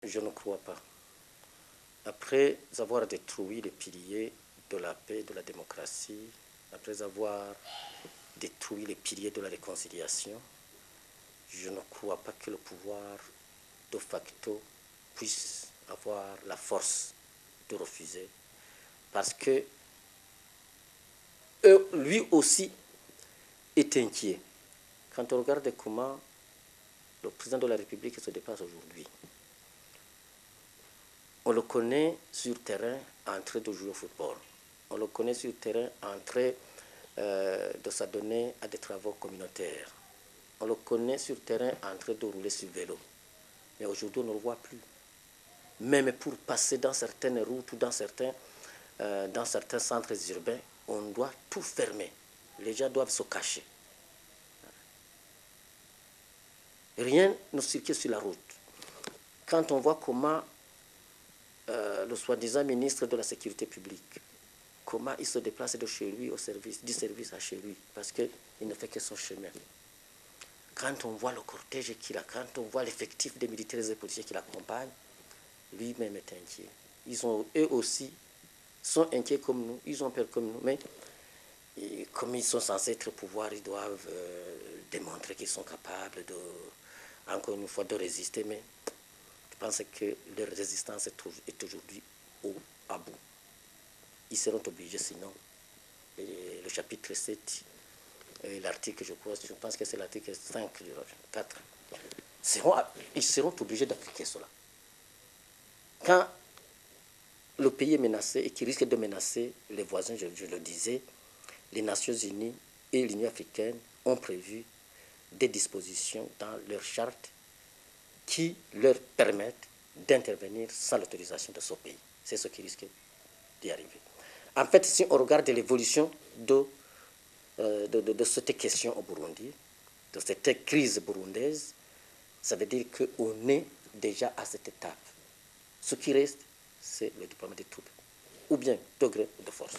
Je ne crois pas. Après avoir détruit les piliers de la paix, de la démocratie, après avoir détruit les piliers de la réconciliation, je ne crois pas que le pouvoir de facto puisse avoir la force de refuser. Parce que lui aussi est inquiet. Quand on regarde comment le président de la République se déplace aujourd'hui, on le connaît sur terrain en train de jouer au football. On le connaît sur terrain en train de s'adonner à des travaux communautaires. On le connaît sur terrain en train de rouler sur vélo. Mais aujourd'hui, on ne le voit plus. Même pour passer dans certaines routes ou dans certains centres urbains, on doit tout fermer. Les gens doivent se cacher. Rien ne circule sur la route. Quand on voit comment le soi-disant ministre de la Sécurité publique, comment il se déplace de chez lui au service, du service à chez lui, parce qu'il ne fait que son chemin. Quand on voit le cortège qu'il a, quand on voit l'effectif des militaires et des policiers qui l'accompagnent, lui-même est inquiet. Eux aussi sont inquiets comme nous, ils ont peur comme nous, mais comme ils sont censés être au pouvoir, ils doivent démontrer qu'ils sont capables de, encore une fois, de résister, mais je pense que leur résistance est aujourd'hui à bout. Ils seront obligés sinon. Et le chapitre 7, l'article, je pense que c'est l'article 5, 4, ils seront obligés d'appliquer cela. Quand le pays est menacé et qui risque de menacer les voisins, je le disais, les Nations Unies et l'Union africaine ont prévu des dispositions dans leur charte qui leur permettent d'intervenir sans l'autorisation de ce pays. C'est ce qui risque d'y arriver. En fait, si on regarde l'évolution de cette question au Burundi, de cette crise burundaise, ça veut dire qu'on est déjà à cette étape. Ce qui reste, c'est le déploiement des troupes, ou bien de gré ou de force.